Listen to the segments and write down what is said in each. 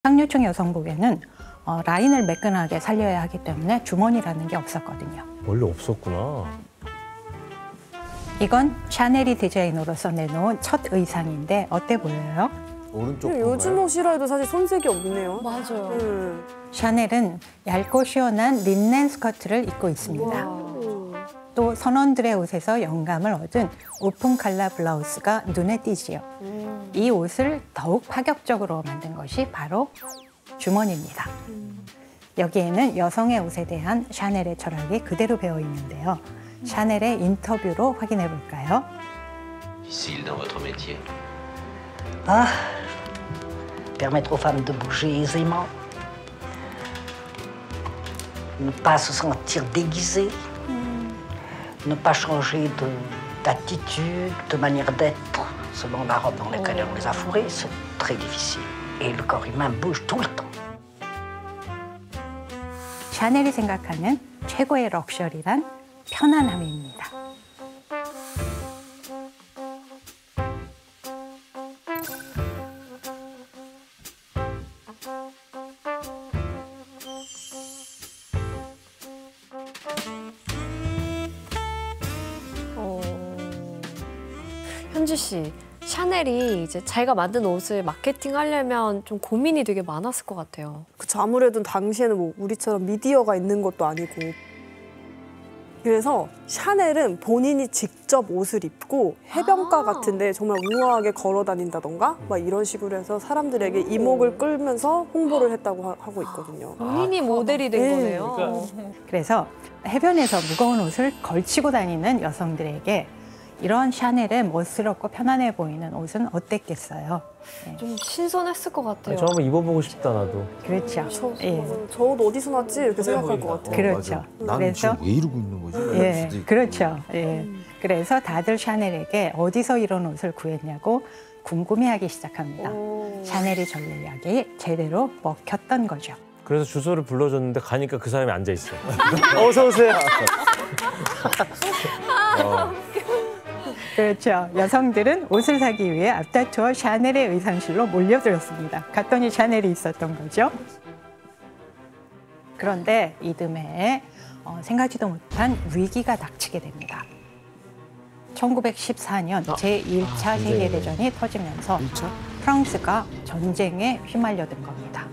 상류층 여성복에는 라인을 매끈하게 살려야 하기 때문에 주머니라는 게 없었거든요. 원래 없었구나. 이건 샤넬이 디자이너로서 내놓은 첫 의상인데 어때 보여요? 오른쪽 요즘 옷이라 해도 사실 손색이 없네요. 맞아요. 샤넬은 얇고 시원한 린넨 스커트를 입고 있습니다. 또 선원들의 옷에서 영감을 얻은 오픈 칼라 블라우스가 눈에 띄지요. 이 옷을 더욱 파격적으로 만든 것이 바로 주머니입니다. 여기에는 여성의 옷에 대한 샤넬의 철학이 그대로 배어 있는데요. 샤넬의 인터뷰로 확인해 볼까요? Difficile dans votre métier. Ah, permettre aux femmes de bouger aisément, ne pas se sentir déguisées, ne pas changer d'attitude, de manière d'être selon la robe dans laquelle on les a fourrées, c'est très difficile. Et le corps humain bouge tout le temps. 샤넬이 생각하는 최고의 럭셔리란 편안함입니다. 현지 씨, 샤넬이 이제 자기가 만든 옷을 마케팅하려면 좀 고민이 되게 많았을 것 같아요. 그쵸, 아무래도 당시에는 뭐 우리처럼 미디어가 있는 것도 아니고. 그래서 샤넬은 본인이 직접 옷을 입고 해변가 같은데 정말 우아하게 걸어 다닌다던가 막 이런 식으로 해서 사람들에게 이목을 끌면서 홍보를 했다고 하고 있거든요. 본인이 모델이 된 거네요. 그래서 해변에서 무거운 옷을 걸치고 다니는 여성들에게 이런 샤넬의 멋스럽고 편안해 보이는 옷은 어땠겠어요? 네. 좀 신선했을 것 같아요. 저 한번 입어보고 싶다 나도. 그렇죠. 예. 저 옷 어디서 났지? 이렇게 생각할 것 같아요. 그렇죠. 나는 그래서 지금 왜 이러고 있는 거지? 이럴 예, 수도 있고. 그렇죠. 예. 그래서 다들 샤넬에게 어디서 이런 옷을 구했냐고 궁금해하기 시작합니다. 샤넬이 전략이 제대로 먹혔던 거죠. 그래서 주소를 불러줬는데 가니까 그 사람이 앉아 있어. 어서 오세요. 그렇죠. 여성들은 옷을 사기 위해 앞다투어 샤넬의 의상실로 몰려들었습니다. 갔더니 샤넬이 있었던 거죠. 그런데 이듬해 생각지도 못한 위기가 닥치게 됩니다. 1914년 제1차 세계대전이 터지면서 프랑스가 전쟁에 휘말려든 겁니다.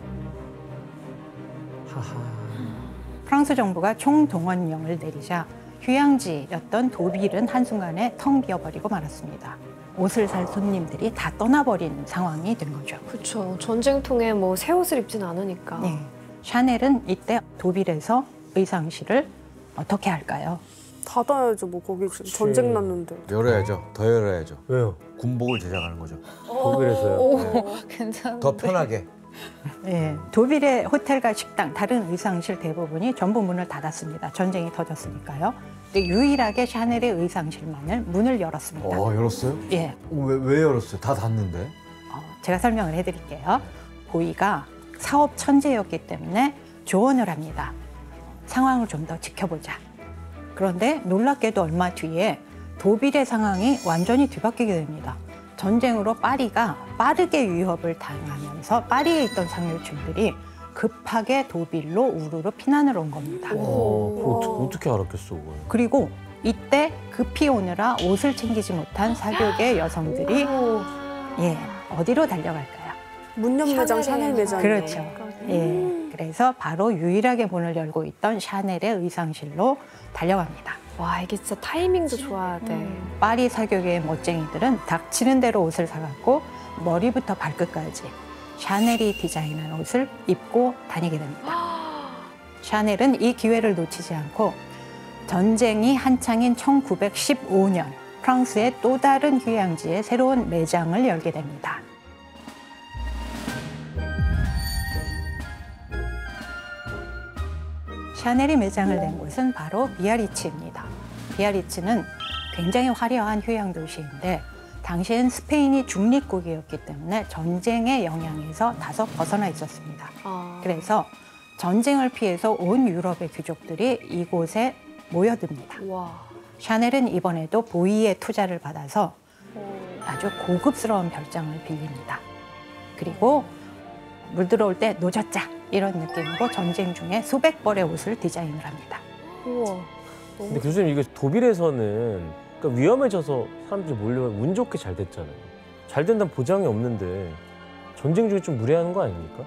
프랑스 정부가 총동원령을 내리자 휴양지였던 도빌은 한순간에 텅 비어버리고 말았습니다. 옷을 살 손님들이 다 떠나버린 상황이 된 거죠. 그렇죠. 전쟁통에 뭐 새 옷을 입진 않으니까. 네. 샤넬은 이때 도빌에서 의상실을 어떻게 할까요? 닫아야죠. 뭐 거기 지금 전쟁 났는데. 열어야죠. 더 열어야죠. 왜요? 군복을 제작하는 거죠. 독일에서요. 괜찮은데. 더 편하게. 예, 도빌의 호텔과 식당, 다른 의상실 대부분이 전부 문을 닫았습니다. 전쟁이 터졌으니까요. 근데 유일하게 샤넬의 의상실만을 문을 열었습니다. 열었어요? 예, 왜 열었어요? 다 닫는데. 제가 설명을 해드릴게요. 보이가 사업 천재였기 때문에 조언을 합니다. 상황을 좀 더 지켜보자. 그런데 놀랍게도 얼마 뒤에 도빌의 상황이 완전히 뒤바뀌게 됩니다. 전쟁으로 파리가 빠르게 위협을 당하면서 파리에 있던 상류층들이 급하게 도빌로 우르르 피난을 온 겁니다. 어떻게 알았겠어, 그걸. 그리고 이때 급히 오느라 옷을 챙기지 못한 사교계 여성들이 어디로 달려갈까요? 문연 매장, 샤넬 매장. 그렇죠. 예, 그래서 바로 유일하게 문을 열고 있던 샤넬의 의상실로 달려갑니다. 와, 이게 진짜 타이밍도 좋아야 돼. 파리 사교계의 멋쟁이들은 닥치는 대로 옷을 사갖고 머리부터 발끝까지 샤넬이 디자인한 옷을 입고 다니게 됩니다. 샤넬은 이 기회를 놓치지 않고 전쟁이 한창인 1915년 프랑스의 또 다른 휴양지에 새로운 매장을 열게 됩니다. 샤넬이 매장을 낸 곳은 바로 비아리츠입니다. 비아리츠는 굉장히 화려한 휴양 도시인데 당시엔 스페인이 중립국이었기 때문에 전쟁의 영향에서 다소 벗어나 있었습니다. 그래서 전쟁을 피해서 온 유럽의 귀족들이 이곳에 모여듭니다. 와. 샤넬은 이번에도 보이의 투자를 받아서 아주 고급스러운 별장을 빌립니다. 그리고 물들어올 때 노젓자 이런 느낌으로 전쟁 중에 수백 벌의 옷을 디자인을 합니다. 우와. 근데 교수님 이게 독일에서는 그러니까 위험해져서 사람들이 몰려가 운 좋게 잘 됐잖아요. 잘 된다는 보장이 없는데 전쟁 중에 좀 무례한 거 아닙니까?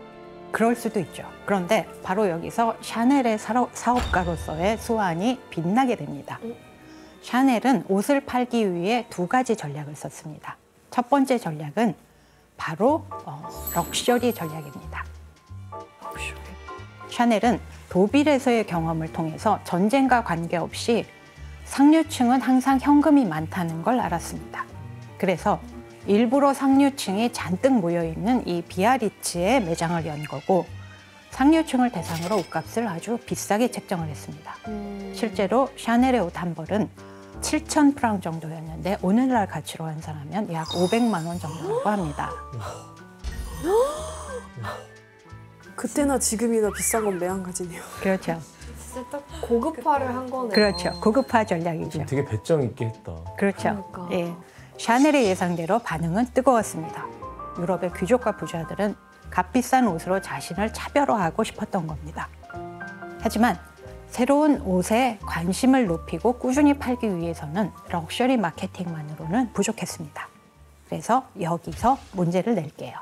그럴 수도 있죠. 그런데 바로 여기서 샤넬의 사업가로서의 수완이 빛나게 됩니다. 샤넬은 옷을 팔기 위해 두 가지 전략을 썼습니다. 첫 번째 전략은 바로 럭셔리 전략입니다. 샤넬은 독일에서의 경험을 통해서 전쟁과 관계없이 상류층은 항상 현금이 많다는 걸 알았습니다. 그래서 일부러 상류층이 잔뜩 모여있는 이 비아리츠에 매장을 연 거고 상류층을 대상으로 옷값을 아주 비싸게 책정을 했습니다. 실제로 샤넬의 옷 한 벌은 7,000프랑 정도였는데 오늘날 가치로 환산하면 약 500만 원 정도라고 합니다. 그때나 지금이나 비싼 건 매한가지네요. 그렇죠. 진짜 딱 고급화를 한 거네요. 그렇죠. 고급화 전략이죠. 되게 배짱 있게 했다. 그렇죠. 그러니까. 예. 샤넬의 예상대로 반응은 뜨거웠습니다. 유럽의 귀족과 부자들은 값비싼 옷으로 자신을 차별화하고 싶었던 겁니다. 하지만 새로운 옷에 관심을 높이고 꾸준히 팔기 위해서는 럭셔리 마케팅만으로는 부족했습니다. 그래서 여기서 문제를 낼게요.